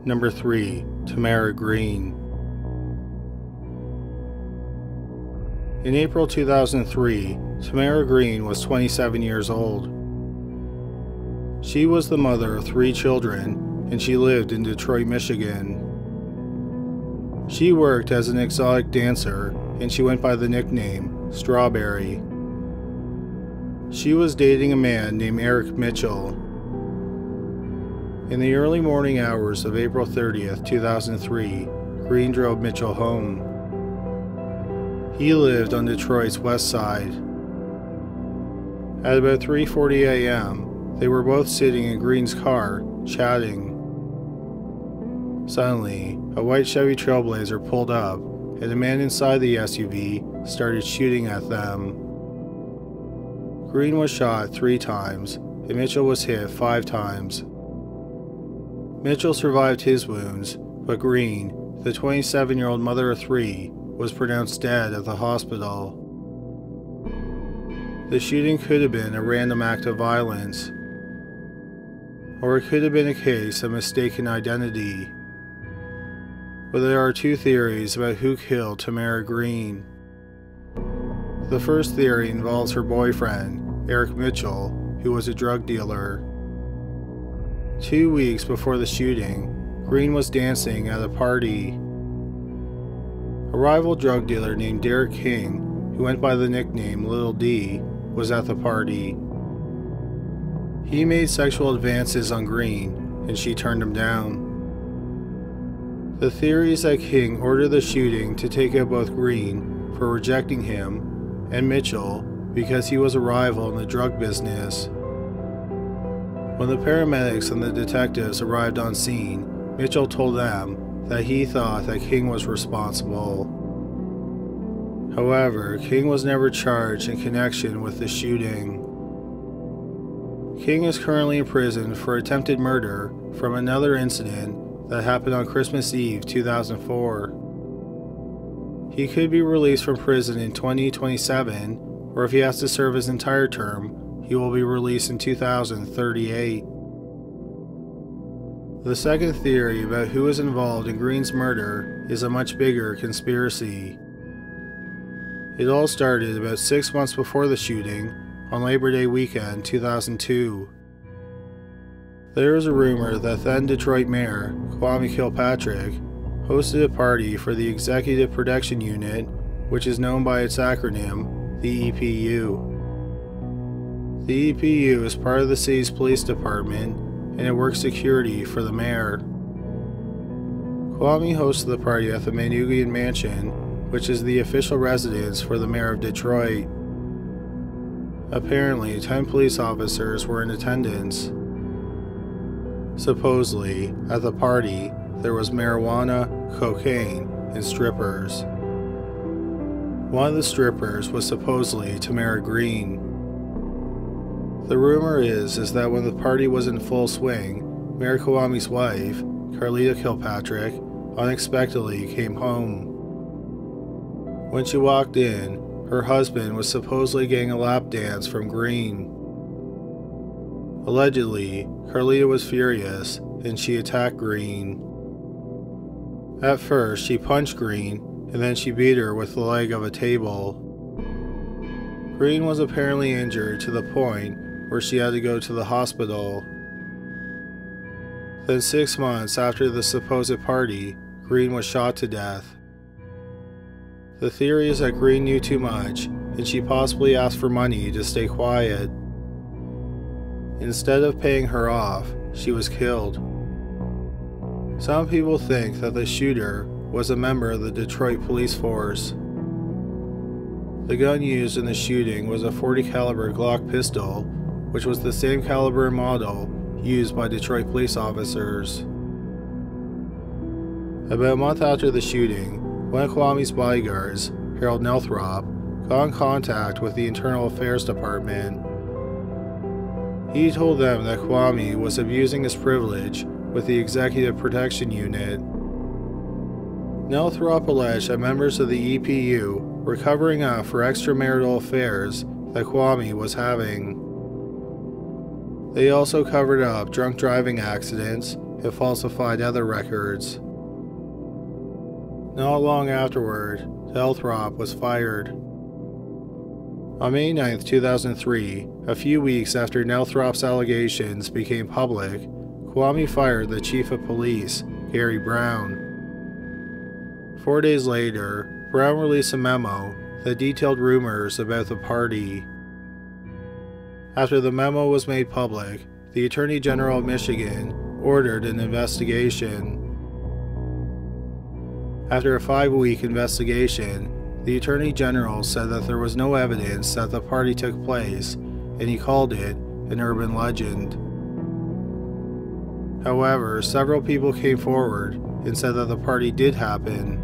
Number 3. Tamara Greene. In April 2003, Tamara Greene was 27 years old. She was the mother of 3 children, and she lived in Detroit, Michigan. She worked as an exotic dancer, and she went by the nickname Strawberry. She was dating a man named Eric Mitchell. In the early morning hours of April 30th, 2003, Greene drove Mitchell home. He lived on Detroit's west side. At about 3:40 a.m., they were both sitting in Greene's car, chatting. Suddenly, a white Chevy Trailblazer pulled up, and a man inside the SUV started shooting at them. Greene was shot 3 times, and Mitchell was hit 5 times. Mitchell survived his wounds, but Greene, the 27-year-old mother of 3, was pronounced dead at the hospital. The shooting could have been a random act of violence, or it could have been a case of mistaken identity. But there are 2 theories about who killed Tamara Greene. The first theory involves her boyfriend, Eric Mitchell, who was a drug dealer. 2 weeks before the shooting, Greene was dancing at a party. A rival drug dealer named Derek King, who went by the nickname Little D, was at the party. He made sexual advances on Greene, and she turned him down. The theory is that King ordered the shooting to take out both Greene for rejecting him and Mitchell because he was a rival in the drug business. When the paramedics and the detectives arrived on scene, Mitchell told them that he thought that King was responsible. However, King was never charged in connection with the shooting. King is currently in prison for attempted murder from another incident that happened on Christmas Eve 2004. He could be released from prison in 2027, or if he has to serve his entire term, he will be released in 2038. The second theory about who is involved in Greene's murder is a much bigger conspiracy. It all started about 6 months before the shooting, on Labor Day weekend 2002. There is a rumor that then Detroit Mayor Kwame Kilpatrick hosted a party for the Executive Protection Unit, which is known by its acronym, the EPU. The EPU is part of the city's police department, and it works security for the mayor. Kwame hosted the party at the Manoogian Mansion, which is the official residence for the mayor of Detroit. Apparently, 10 police officers were in attendance. Supposedly, at the party, there was marijuana, cocaine, and strippers. One of the strippers was supposedly Tamara Greene. The rumor is that when the party was in full swing, Mayor Kwame's wife, Carlita Kilpatrick, unexpectedly came home. When she walked in, her husband was supposedly getting a lap dance from Greene. Allegedly, Carlita was furious and she attacked Greene. At first, she punched Greene and then she beat her with the leg of a table. Greene was apparently injured to the point where she had to go to the hospital. Then 6 months after the supposed party, Greene was shot to death. The theory is that Greene knew too much, and she possibly asked for money to stay quiet. Instead of paying her off, she was killed. Some people think that the shooter was a member of the Detroit police force. The gun used in the shooting was a .40 caliber Glock pistol, which was the same caliber and model used by Detroit police officers. About a month after the shooting, one of Kwame's bodyguards, Harold Nelthrop, got in contact with the Internal Affairs Department. He told them that Kwame was abusing his privilege with the Executive Protection Unit. Nelthrop alleged that members of the EPU were covering up for extramarital affairs that Kwame was having. They also covered up drunk driving accidents and falsified other records. Not long afterward, Nelthrop was fired. On May 9, 2003, a few weeks after Nelthrop's allegations became public, Kwame fired the chief of police, Gary Brown. 4 days later, Brown released a memo that detailed rumors about the party. After the memo was made public, the Attorney General of Michigan ordered an investigation. After a 5-week investigation, the Attorney General said that there was no evidence that the party took place, and he called it an urban legend. However, several people came forward and said that the party did happen.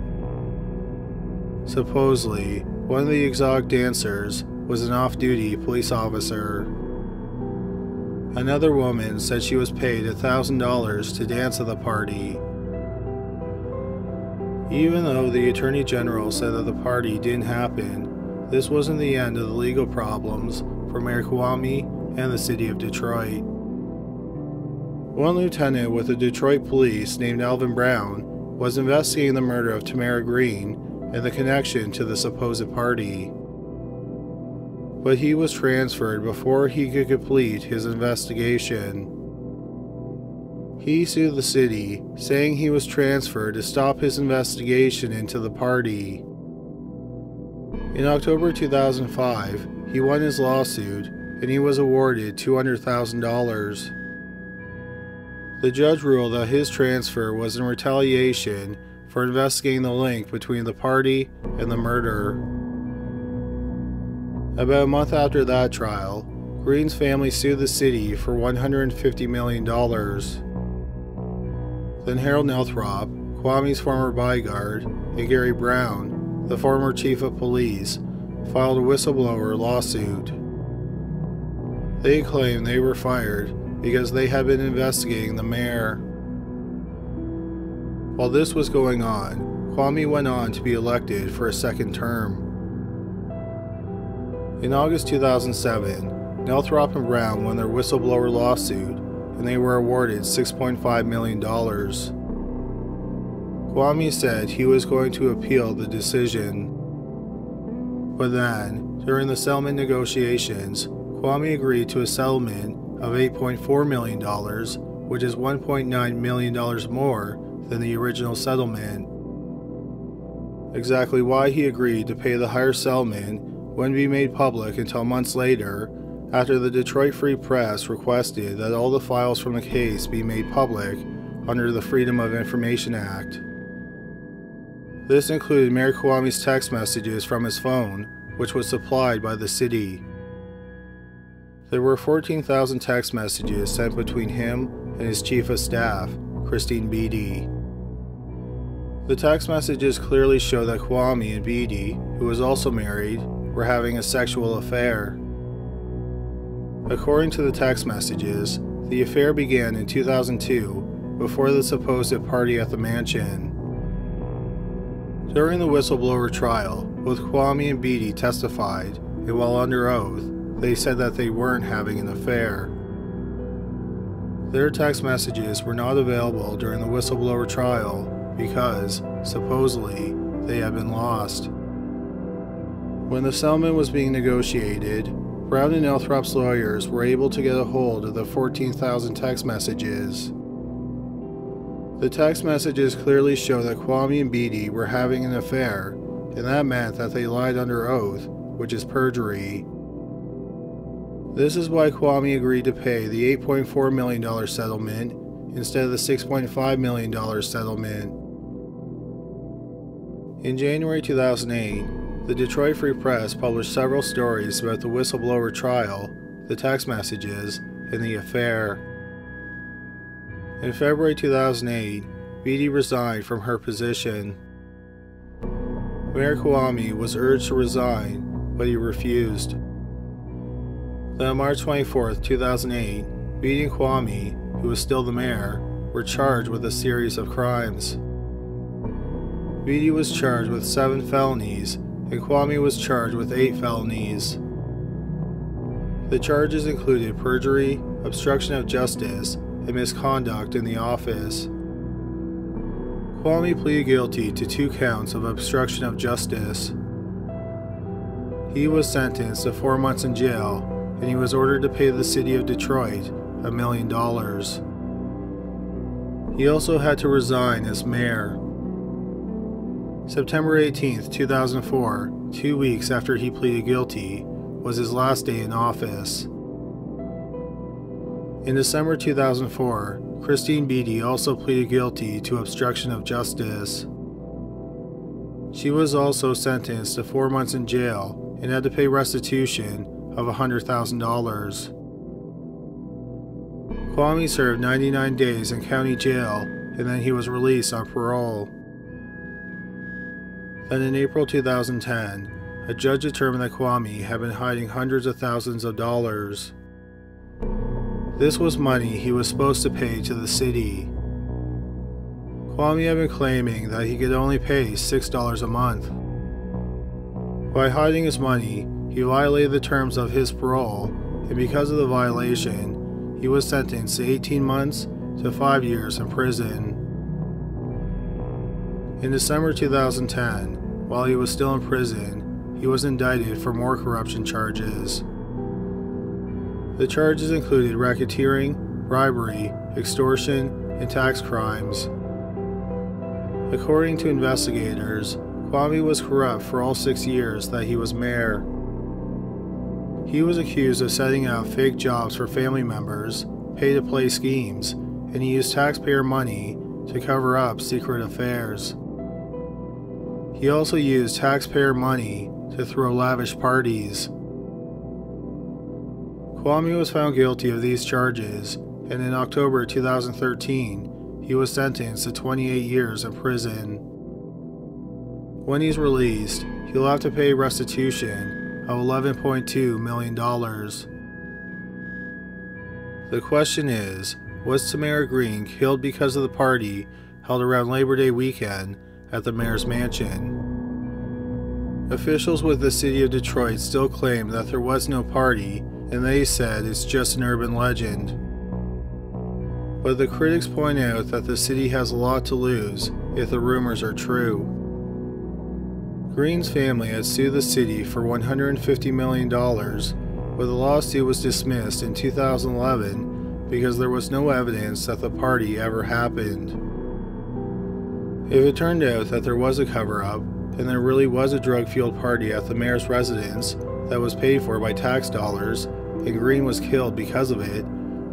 Supposedly, one of the exotic dancers was an off-duty police officer. Another woman said she was paid $1,000 to dance at the party. Even though the Attorney General said that the party didn't happen, this wasn't the end of the legal problems for Mayor Kwame and the city of Detroit. One lieutenant with the Detroit police named Alvin Brown was investigating the murder of Tamara Greene and the connection to the supposed party. But he was transferred before he could complete his investigation. He sued the city, saying he was transferred to stop his investigation into the party. In October 2005, he won his lawsuit and he was awarded $200,000. The judge ruled that his transfer was in retaliation for investigating the link between the party and the murder. About a month after that trial, Greene's family sued the city for $150 million. Then Harold Nelthrop, Kwame's former bodyguard, and Gary Brown, the former chief of police, filed a whistleblower lawsuit. They claimed they were fired because they had been investigating the mayor. While this was going on, Kwame went on to be elected for a second term. In August 2007, Nelthrop and Brown won their whistleblower lawsuit, and they were awarded $6.5 million. Kwame said he was going to appeal the decision. But then, during the settlement negotiations, Kwame agreed to a settlement of $8.4 million, which is $1.9 million more than the original settlement. Exactly why he agreed to pay the higher settlement wouldn't be made public until months later, after the Detroit Free Press requested that all the files from the case be made public under the Freedom of Information Act. This included Mayor Kwame's text messages from his phone, which was supplied by the city. There were 14,000 text messages sent between him and his chief of staff, Christine Beatty. The text messages clearly show that Kwame and Beatty, who was also married, were having a sexual affair. According to the text messages, the affair began in 2002, before the supposed party at the mansion. During the whistleblower trial, both Kwame and Beatty testified, and while under oath, they said that they weren't having an affair. Their text messages were not available during the whistleblower trial because, supposedly, they had been lost. When the settlement was being negotiated, Brown and Nelthrop's lawyers were able to get a hold of the 14,000 text messages. The text messages clearly show that Kwame and Beatty were having an affair, and that meant that they lied under oath, which is perjury. This is why Kwame agreed to pay the $8.4 million settlement instead of the $6.5 million settlement. In January 2008, the Detroit Free Press published several stories about the whistleblower trial, the text messages, and the affair. In February 2008, Beatty resigned from her position. Mayor Kwame was urged to resign, but he refused. Then on March 24, 2008, Beatty and Kwame, who was still the mayor, were charged with a series of crimes. Beatty was charged with 7 felonies, and Kwame was charged with 8 felonies. The charges included perjury, obstruction of justice, and misconduct in the office. Kwame pleaded guilty to 2 counts of obstruction of justice. He was sentenced to 4 months in jail, and he was ordered to pay the city of Detroit $1 million. He also had to resign as mayor. September 18, 2004, 2 weeks after he pleaded guilty, was his last day in office. In December 2004, Christine Beatty also pleaded guilty to obstruction of justice. She was also sentenced to 4 months in jail and had to pay restitution of $100,000. Kwame served 99 days in county jail, and then he was released on parole. Then in April 2010, a judge determined that Kwame had been hiding hundreds of thousands of dollars. This was money he was supposed to pay to the city. Kwame had been claiming that he could only pay $6 a month. By hiding his money, he violated the terms of his parole, and because of the violation, he was sentenced to 18 months to 5 years in prison. In December 2010, while he was still in prison, he was indicted for more corruption charges. The charges included racketeering, bribery, extortion, and tax crimes. According to investigators, Kwame was corrupt for all 6 years that he was mayor. He was accused of setting up fake jobs for family members, pay-to-play schemes, and he used taxpayer money to cover up secret affairs. He also used taxpayer money to throw lavish parties. Kwame was found guilty of these charges, and in October 2013, he was sentenced to 28 years in prison. When he's released, he'll have to pay restitution of $11.2 million. The question is, was Tamara Greene killed because of the party held around Labor Day weekend at the mayor's mansion? Officials with the city of Detroit still claim that there was no party, and they said it's just an urban legend. But the critics point out that the city has a lot to lose if the rumors are true. Greene's family had sued the city for $150 million, but the lawsuit was dismissed in 2011 because there was no evidence that the party ever happened. If it turned out that there was a cover-up, and there really was a drug-fueled party at the mayor's residence that was paid for by tax dollars, and Greene was killed because of it,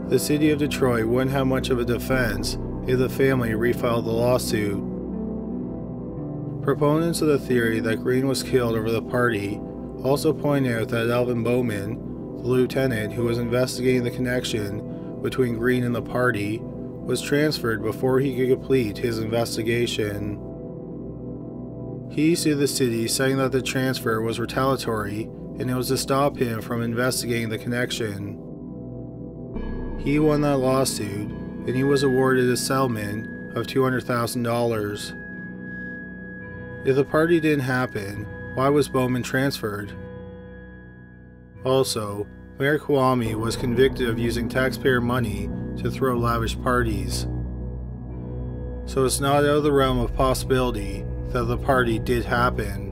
the city of Detroit wouldn't have much of a defense if the family refiled the lawsuit. Proponents of the theory that Greene was killed over the party also point out that Alvin Bowman, the lieutenant who was investigating the connection between Greene and the party, was transferred before he could complete his investigation. He sued the city, saying that the transfer was retaliatory and it was to stop him from investigating the connection. He won that lawsuit, and he was awarded a settlement of $200,000. If the party didn't happen, why was Bowman transferred? Also, Mayor Kwame was convicted of using taxpayer money to throw lavish parties. So it's not out of the realm of possibility that the party did happen.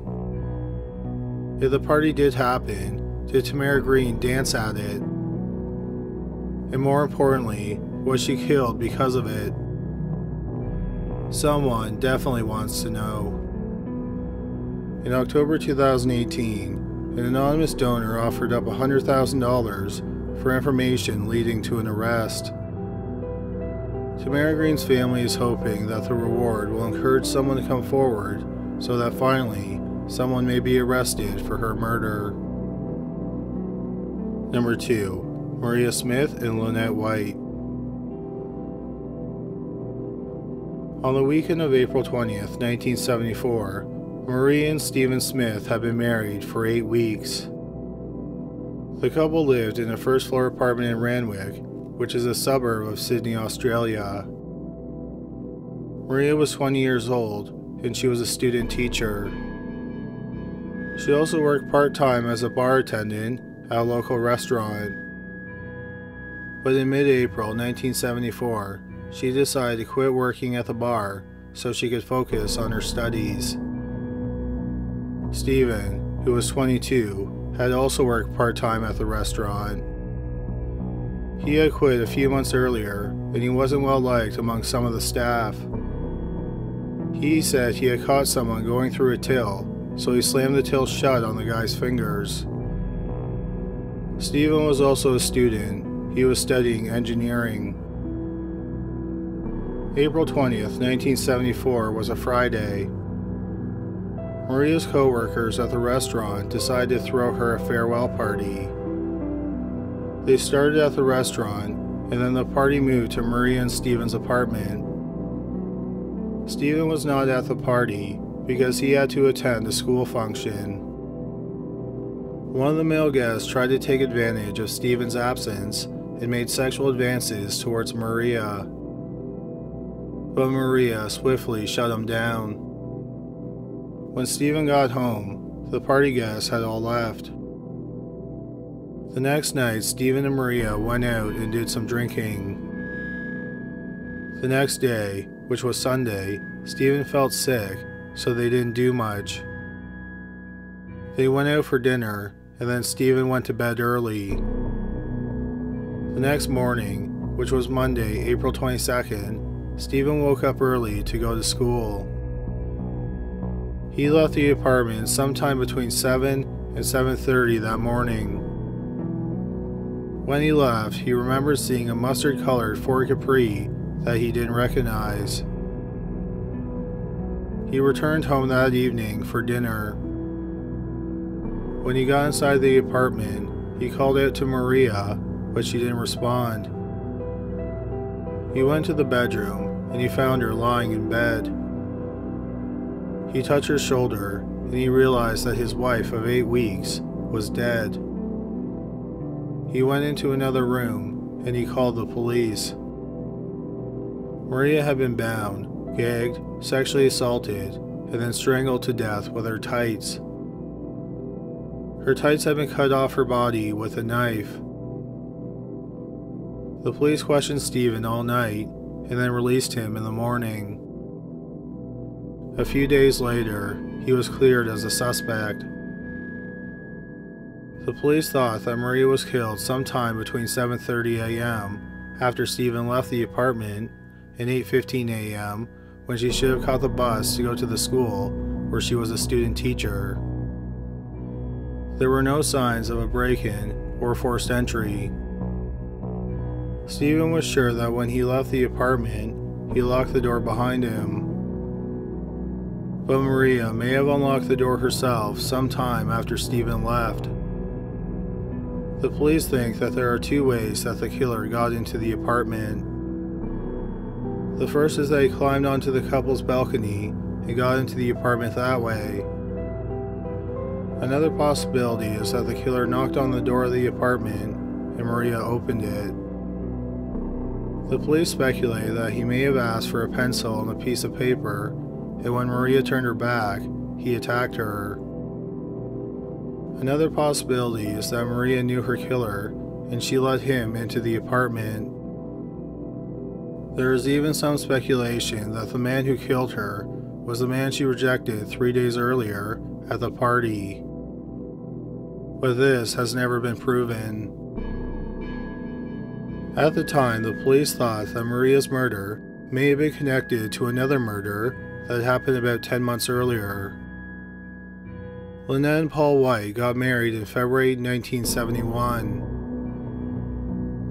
If the party did happen, did Tamara Greene dance at it? And more importantly, was she killed because of it? Someone definitely wants to know. In October 2018, an anonymous donor offered up $100,000 for information leading to an arrest. Tamara Greene's family is hoping that the reward will encourage someone to come forward so that finally someone may be arrested for her murder. Number 2. Maria Smith and Lynette White. On the weekend of April 20th, 1974, Maria and Stephen Smith had been married for 8 weeks. The couple lived in a first-floor apartment in Randwick, which is a suburb of Sydney, Australia. Maria was 20 years old, and she was a student teacher. She also worked part-time as a bar attendant at a local restaurant. But in mid-April 1974, she decided to quit working at the bar so she could focus on her studies. Stephen, who was 22, had also worked part-time at the restaurant. He had quit a few months earlier, and he wasn't well liked among some of the staff. He said he had caught someone going through a till, so he slammed the till shut on the guy's fingers. Stephen was also a student. He was studying engineering. April 20th, 1974 was a Friday. Maria's co-workers at the restaurant decided to throw her a farewell party. They started at the restaurant, and then the party moved to Maria and Stephen's apartment. Stephen was not at the party because he had to attend a school function. One of the male guests tried to take advantage of Stephen's absence and made sexual advances towards Maria. But Maria swiftly shut him down. When Stephen got home, the party guests had all left. The next night, Stephen and Maria went out and did some drinking. The next day, which was Sunday, Stephen felt sick, so they didn't do much. They went out for dinner, and then Stephen went to bed early. The next morning, which was Monday, April 22nd, Stephen woke up early to go to school. He left the apartment sometime between 7 and 7:30 that morning. When he left, he remembered seeing a mustard-colored Ford Capri that he didn't recognize. He returned home that evening for dinner. When he got inside the apartment, he called out to Maria, but she didn't respond. He went to the bedroom, and he found her lying in bed. He touched her shoulder, and he realized that his wife of 8 weeks was dead. He went into another room, and he called the police. Maria had been bound, gagged, sexually assaulted, and then strangled to death with her tights. Her tights had been cut off her body with a knife. The police questioned Stephen all night, and then released him in the morning. A few days later, he was cleared as a suspect. The police thought that Maria was killed sometime between 7:30 a.m. after Stephen left the apartment and 8:15 a.m. when she should have caught the bus to go to the school where she was a student teacher. There were no signs of a break-in or forced entry. Stephen was sure that when he left the apartment, he locked the door behind him. But Maria may have unlocked the door herself sometime after Stephen left. The police think that there are 2 ways that the killer got into the apartment. The first is that he climbed onto the couple's balcony and got into the apartment that way. Another possibility is that the killer knocked on the door of the apartment and Maria opened it. The police speculate that he may have asked for a pencil and a piece of paper, and when Maria turned her back, he attacked her. Another possibility is that Maria knew her killer, and she let him into the apartment. There is even some speculation that the man who killed her was the man she rejected 3 days earlier at the party. But this has never been proven. At the time, the police thought that Maria's murder may have been connected to another murder that happened about 10 months earlier. Lynette and Paul White got married in February 1971.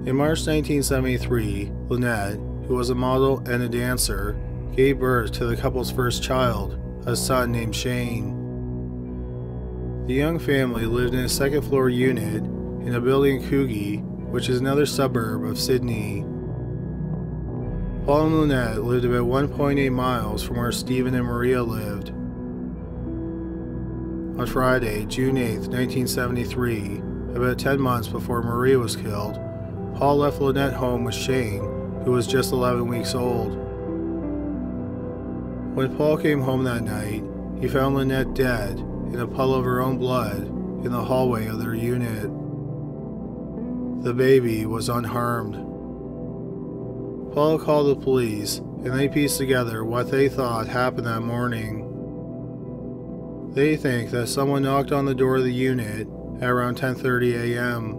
In March 1973, Lynette, who was a model and a dancer, gave birth to the couple's first child, a son named Shane. The young family lived in a second-floor unit in a building in Coogee, which is another suburb of Sydney. Paul and Lynette lived about 1.8 miles from where Stephen and Maria lived. On Friday, June 8, 1973, about 10 months before Maria was killed, Paul left Lynette home with Shane, who was just 11 weeks old. When Paul came home that night, he found Lynette dead in a puddle of her own blood in the hallway of their unit. The baby was unharmed. Paul called the police, and they pieced together what they thought happened that morning. They think that someone knocked on the door of the unit at around 10:30 a.m.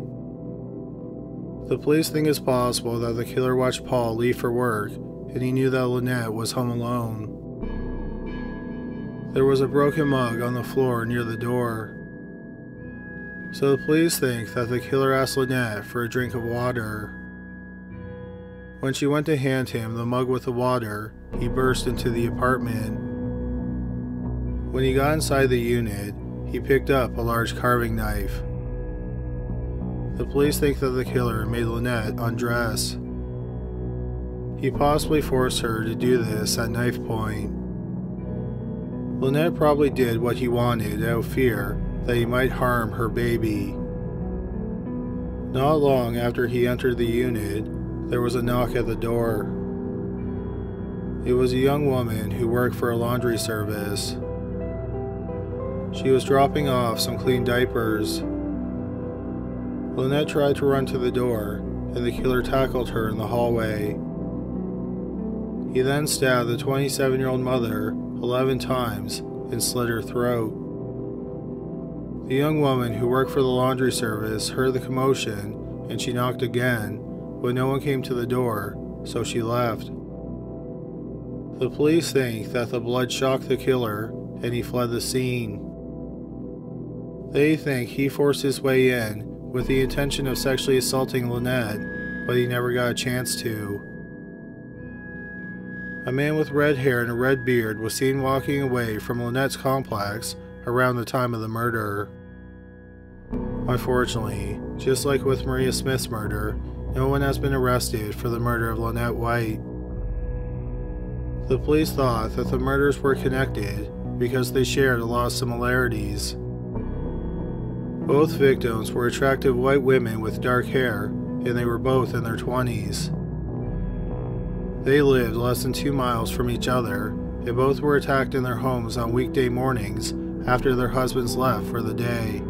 The police think it's possible that the killer watched Paul leave for work, and he knew that Lynette was home alone. There was a broken mug on the floor near the door. So the police think that the killer asked Lynette for a drink of water. When she went to hand him the mug with the water, he burst into the apartment. When he got inside the unit, he picked up a large carving knife. The police think that the killer made Lynette undress. He possibly forced her to do this at knife point. Lynette probably did what he wanted out of fear that he might harm her baby. Not long after he entered the unit, there was a knock at the door. It was a young woman who worked for a laundry service. She was dropping off some clean diapers. Lynette tried to run to the door, and the killer tackled her in the hallway. He then stabbed the 27-year-old mother 11 times and slit her throat. The young woman who worked for the laundry service heard the commotion, and she knocked again, but no one came to the door, so she left. The police think that the blood shocked the killer, and he fled the scene. They think he forced his way in with the intention of sexually assaulting Lynette, but he never got a chance to. A man with red hair and a red beard was seen walking away from Lynette's complex around the time of the murder. Unfortunately, just like with Maria Smith's murder, no one has been arrested for the murder of Lynette White. The police thought that the murders were connected because they shared a lot of similarities. Both victims were attractive white women with dark hair, and they were both in their 20s. They lived less than 2 miles from each other, and both were attacked in their homes on weekday mornings after their husbands left for the day.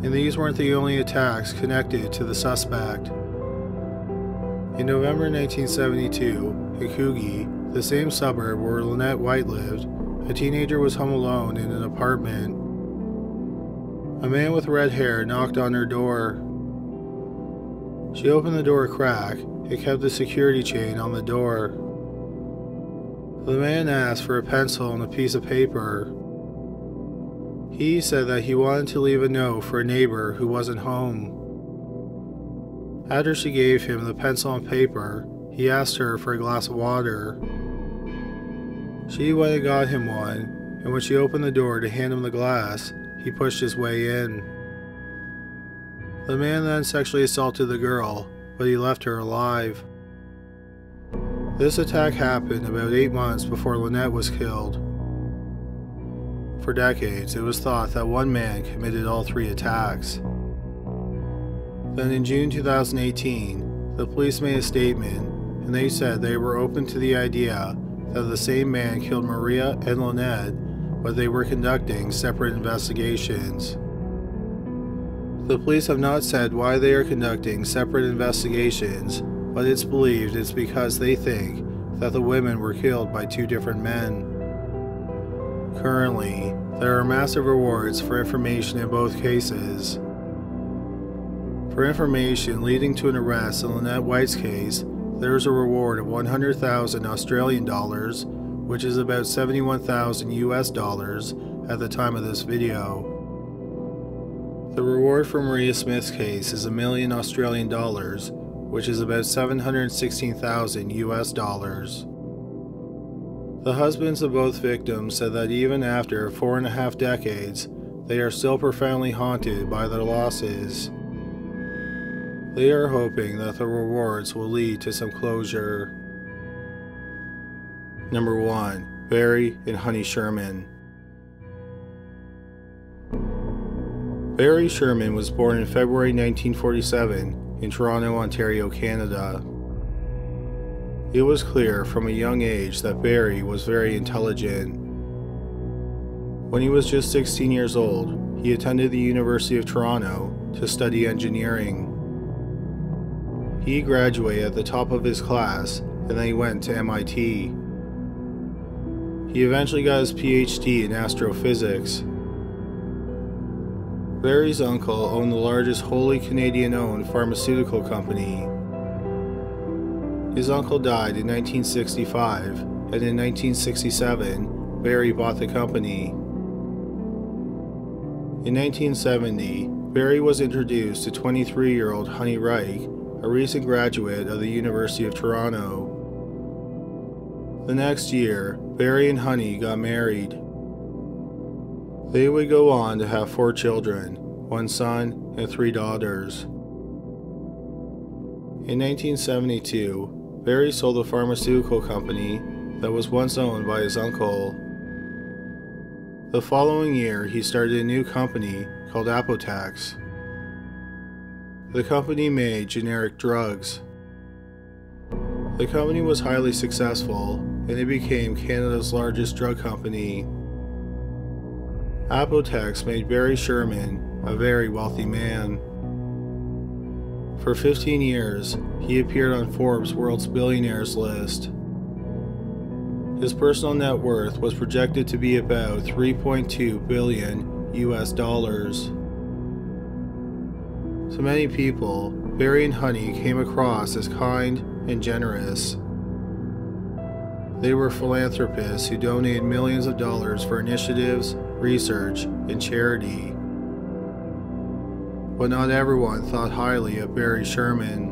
And these weren't the only attacks connected to the suspect. In November 1972, in Coogee, the same suburb where Lynette White lived, a teenager was home alone in an apartment. A man with red hair knocked on her door. She opened the door a crack and kept the security chain on the door. The man asked for a pencil and a piece of paper. He said that he wanted to leave a note for a neighbor who wasn't home. After she gave him the pencil and paper, he asked her for a glass of water. She went and got him one, and when she opened the door to hand him the glass, he pushed his way in. The man then sexually assaulted the girl, but he left her alive. This attack happened about 8 months before Lynette was killed. For decades, it was thought that one man committed all 3 attacks. Then in June 2018, the police made a statement, and they said they were open to the idea that the same man killed Maria and Lynette, but they were conducting separate investigations. The police have not said why they are conducting separate investigations, but it's believed it's because they think that the women were killed by 2 different men. Currently, there are massive rewards for information in both cases. For information leading to an arrest in Lynette White's case, there is a reward of 100,000 Australian dollars, which is about 71,000 US dollars at the time of this video. The reward for Maria Smith's case is $1 million Australian dollars, which is about 716,000 US dollars. The husbands of both victims said that even after 4.5 decades, they are still profoundly haunted by their losses. They are hoping that the rewards will lead to some closure. Number 1. Barry and Honey Sherman. Barry Sherman was born in February 1947 in Toronto, Ontario, Canada. It was clear from a young age that Barry was very intelligent. When he was just 16 years old, he attended the University of Toronto to study engineering. He graduated at the top of his class, and then he went to MIT. He eventually got his PhD in astrophysics. Barry's uncle owned the largest wholly Canadian-owned pharmaceutical company. His uncle died in 1965, and in 1967, Barry bought the company. In 1970, Barry was introduced to 23-year-old Honey Reich, a recent graduate of the University of Toronto. The next year, Barry and Honey got married. They would go on to have 4 children, 1 son and 3 daughters. In 1972, Barry sold a pharmaceutical company that was once owned by his uncle. The following year, he started a new company called Apotex. The company made generic drugs. The company was highly successful, and it became Canada's largest drug company. Apotex made Barry Sherman a very wealthy man. For 15 years, he appeared on Forbes' World's Billionaires list. His personal net worth was projected to be about $3.2 billion US. To many people, Barry and Honey came across as kind and generous. They were philanthropists who donated millions of dollars for initiatives, research, and charity. But not everyone thought highly of Barry Sherman.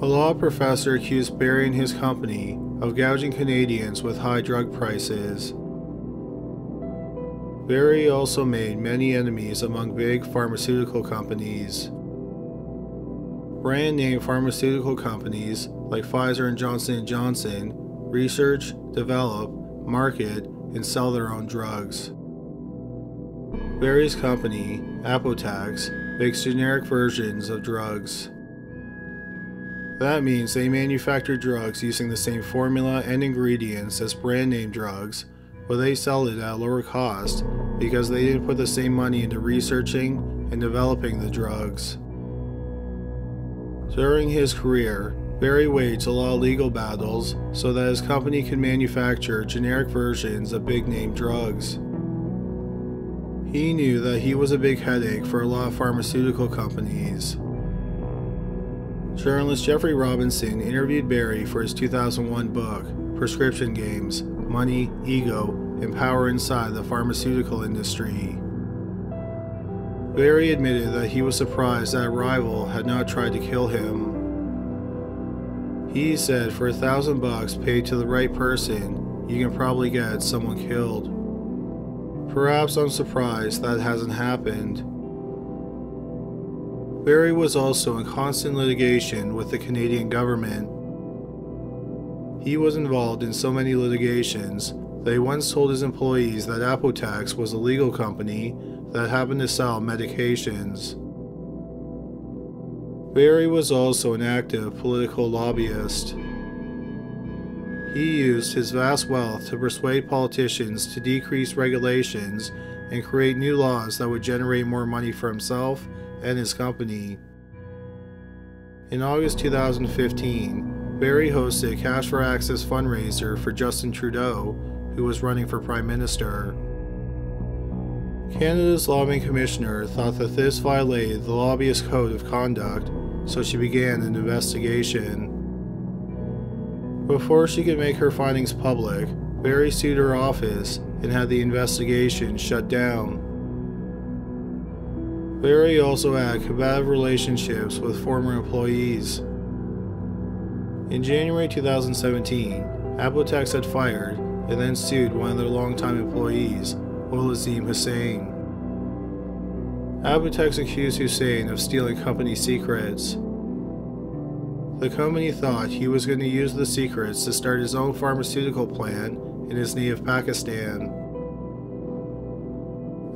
A law professor accused Barry and his company of gouging Canadians with high drug prices. Barry also made many enemies among big pharmaceutical companies. Brand name pharmaceutical companies like Pfizer and Johnson & Johnson research, develop, market, and sell their own drugs. Barry's company, Apotex, makes generic versions of drugs. That means they manufacture drugs using the same formula and ingredients as brand name drugs, but they sell it at a lower cost because they didn't put the same money into researching and developing the drugs. During his career, Barry waged a lot of legal battles so that his company could manufacture generic versions of big-name drugs. He knew that he was a big headache for a lot of pharmaceutical companies. Journalist Jeffrey Robinson interviewed Barry for his 2001 book, Prescription Games: Money, Ego, and Power Inside the Pharmaceutical Industry. Barry admitted that he was surprised that a rival had not tried to kill him. He said for $1,000 paid to the right person, you can probably get someone killed. Perhaps I'm surprised that hasn't happened. Barry was also in constant litigation with the Canadian government. He was involved in so many litigations that he once told his employees that Apotex was a legal company that happened to sell medications. Barry was also an active political lobbyist. He used his vast wealth to persuade politicians to decrease regulations and create new laws that would generate more money for himself and his company. In August 2015, Barry hosted a Cash for Access fundraiser for Justin Trudeau, who was running for Prime Minister. Canada's lobbying commissioner thought that this violated the lobbyist code of conduct, so she began an investigation. Before she could make her findings public, Barry sued her office and had the investigation shut down. Barry also had combative relationships with former employees. In January 2017, Apotex had fired and then sued one of their longtime employees, Azim Hussain. Apotex accused Hussain of stealing company secrets. The company thought he was going to use the secrets to start his own pharmaceutical plant in his native Pakistan.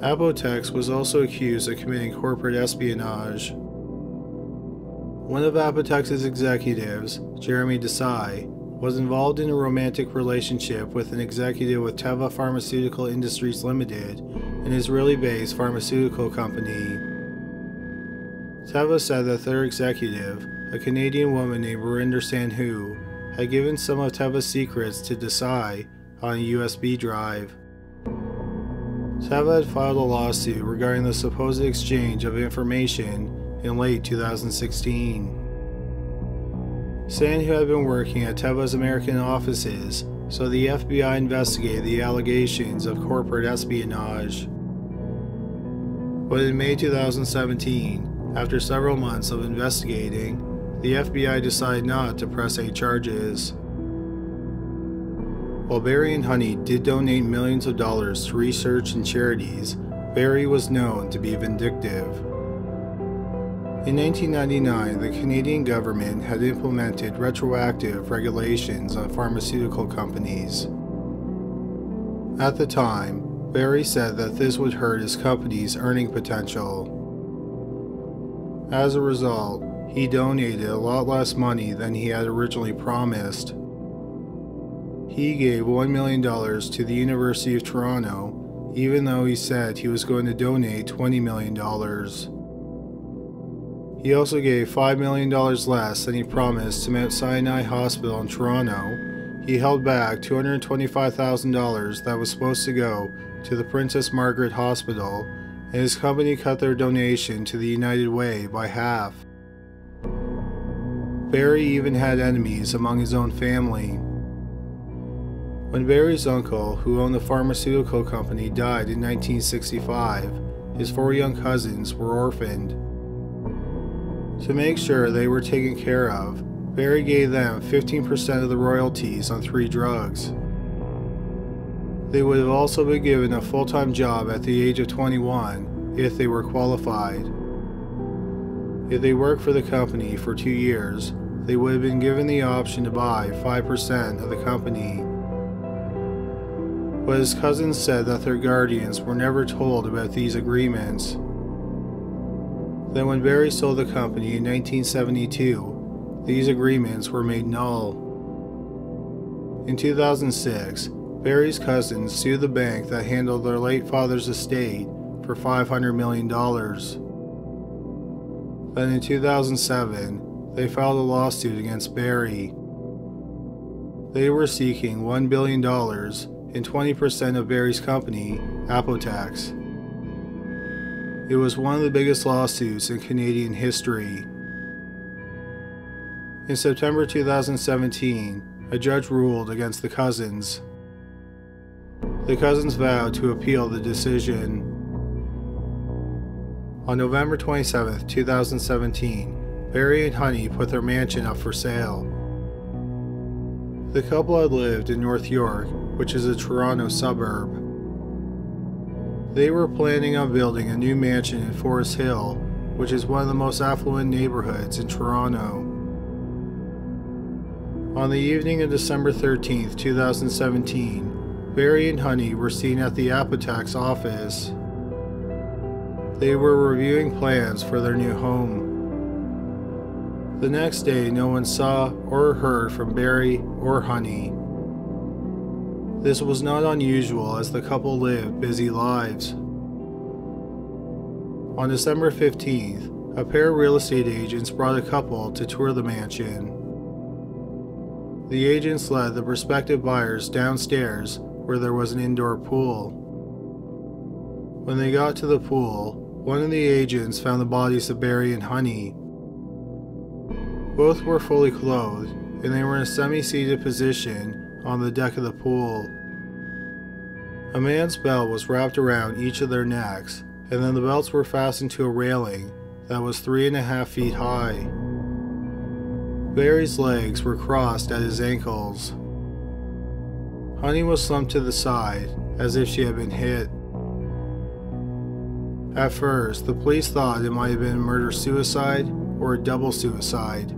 Apotex was also accused of committing corporate espionage. One of Apotex's executives, Jeremy Desai, was involved in a romantic relationship with an executive with Teva Pharmaceutical Industries Limited, an Israeli-based pharmaceutical company. Teva said that their executive, a Canadian woman named Verinder Sanhu, had given some of Teva's secrets to Desai on a USB drive. Teva had filed a lawsuit regarding the supposed exchange of information in late 2016. Sanhu had been working at Teva's American offices, so the FBI investigated the allegations of corporate espionage. But in May 2017, after several months of investigating, the FBI decided not to press any charges. While Barry and Honey did donate millions of dollars to research and charities, Barry was known to be vindictive. In 1999, the Canadian government had implemented retroactive regulations on pharmaceutical companies. At the time, Barry said that this would hurt his company's earning potential. As a result, he donated a lot less money than he had originally promised. He gave $1 million to the University of Toronto, even though he said he was going to donate $20 million. He also gave $5 million less than he promised to Mount Sinai Hospital in Toronto. He held back $225,000 that was supposed to go to the Princess Margaret Hospital, and his company cut their donation to the United Way by half. Barry even had enemies among his own family. When Barry's uncle, who owned the pharmaceutical company, died in 1965, his 4 young cousins were orphaned. To make sure they were taken care of, Barry gave them 15% of the royalties on 3 drugs. They would have also been given a full-time job at the age of 21 if they were qualified. If they worked for the company for 2 years, they would have been given the option to buy 5% of the company. But his cousins said that their guardians were never told about these agreements. Then when Barry sold the company in 1972, these agreements were made null. In 2006, Barry's cousins sued the bank that handled their late father's estate for $500 million. Then in 2007, they filed a lawsuit against Barry. They were seeking $1 billion and 20% of Barry's company, Apotex. It was one of the biggest lawsuits in Canadian history. In September 2017, a judge ruled against the cousins. The cousins vowed to appeal the decision. On November 27, 2017, Barry and Honey put their mansion up for sale. The couple had lived in North York, which is a Toronto suburb. They were planning on building a new mansion in Forest Hill, which is one of the most affluent neighborhoods in Toronto. On the evening of December 13, 2017, Barry and Honey were seen at the Apotex office. They were reviewing plans for their new home. The next day, no one saw or heard from Barry or Honey. This was not unusual as the couple lived busy lives. On December 15th, a pair of real estate agents brought a couple to tour the mansion. The agents led the prospective buyers downstairs where there was an indoor pool. When they got to the pool, one of the agents found the bodies of Barry and Honey. Both were fully clothed, and they were in a semi-seated position on the deck of the pool. A man's belt was wrapped around each of their necks, and then the belts were fastened to a railing that was 3.5 feet high. Barry's legs were crossed at his ankles. Honey was slumped to the side, as if she had been hit. At first, the police thought it might have been a murder-suicide or a double suicide.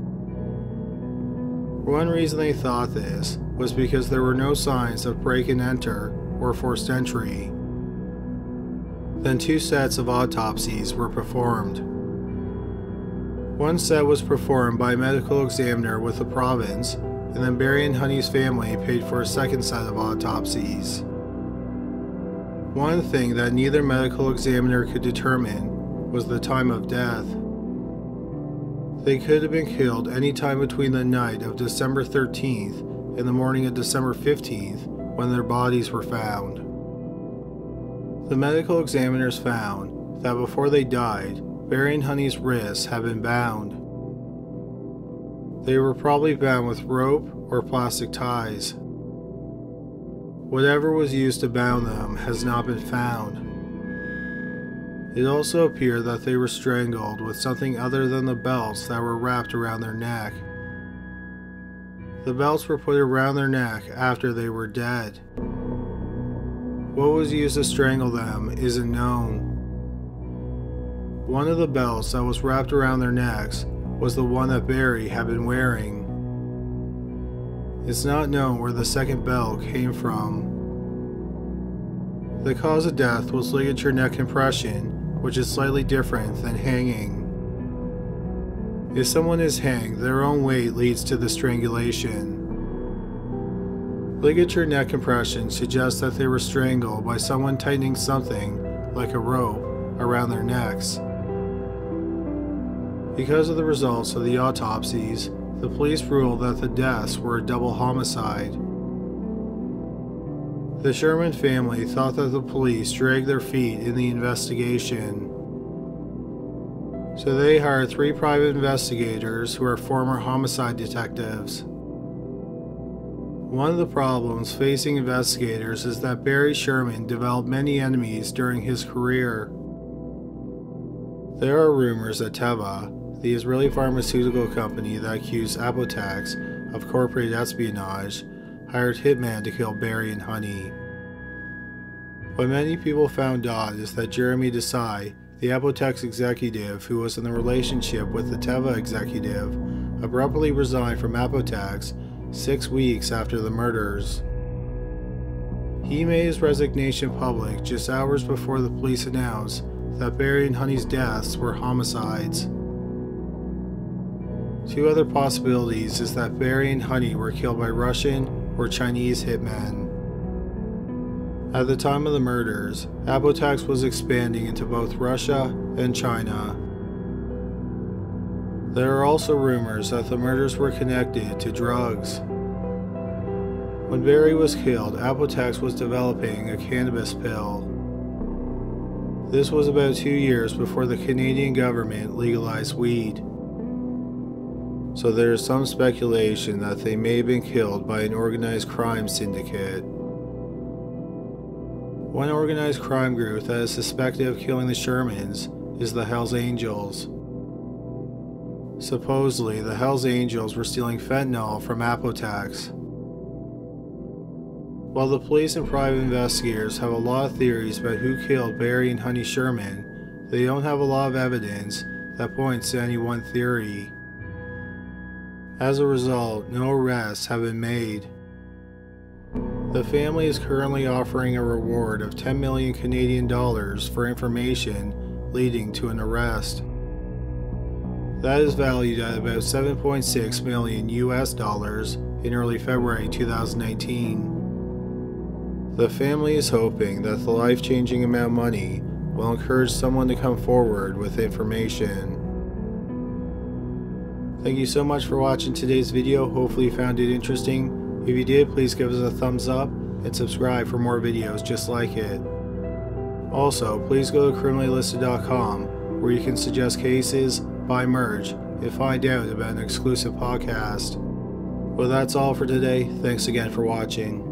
One reason they thought this was because there were no signs of break and enter or forced entry. Then 2 sets of autopsies were performed. One set was performed by a medical examiner with the province, and then Barry and Honey's family paid for a second set of autopsies. One thing that neither medical examiner could determine was the time of death. They could have been killed any time between the night of December 13th and the morning of December 15th when their bodies were found. The medical examiners found that before they died, Barry and Honey's wrists had been bound. They were probably bound with rope or plastic ties. Whatever was used to bound them has not been found. It also appeared that they were strangled with something other than the belts that were wrapped around their neck. The belts were put around their neck after they were dead. What was used to strangle them isn't known. One of the belts that was wrapped around their necks was the one that Barry had been wearing. It's not known where the second belt came from. The cause of death was ligature neck compression, which is slightly different than hanging. If someone is hanged, their own weight leads to the strangulation. Ligature neck compression suggests that they were strangled by someone tightening something, like a rope, around their necks. Because of the results of the autopsies, the police ruled that the deaths were a double homicide. The Sherman family thought that the police dragged their feet in the investigation. So they hired 3 private investigators who are former homicide detectives. One of the problems facing investigators is that Barry Sherman developed many enemies during his career. There are rumors that Teva, the Israeli pharmaceutical company that accused Apotex of corporate espionage, hired hitmen to kill Barry and Honey. What many people found odd is that Jeremy Desai, the Apotex executive who was in a relationship with the Teva executive, abruptly resigned from Apotex 6 weeks after the murders. He made his resignation public just hours before the police announced that Barry and Honey's deaths were homicides. 2 other possibilities is that Barry and Honey were killed by Russian or Chinese hitmen. At the time of the murders, Apotex was expanding into both Russia and China. There are also rumors that the murders were connected to drugs. When Barry was killed, Apotex was developing a cannabis pill. This was about 2 years before the Canadian government legalized weed. So there is some speculation that they may have been killed by an organized crime syndicate. One organized crime group that is suspected of killing the Shermans is the Hells Angels. Supposedly, the Hells Angels were stealing fentanyl from Apotex. While the police and private investigators have a lot of theories about who killed Barry and Honey Sherman, they don't have a lot of evidence that points to any one theory. As a result, no arrests have been made. The family is currently offering a reward of 10 million Canadian dollars for information leading to an arrest. That is valued at about 7.6 million US dollars in early February 2019. The family is hoping that the life-changing amount of money will encourage someone to come forward with information. Thank you so much for watching today's video. Hopefully you found it interesting. If you did, please give us a thumbs up and subscribe for more videos just like it. Also, please go to criminallylisted.com where you can suggest cases, buy merch, and find out about an exclusive podcast. Well, that's all for today. Thanks again for watching.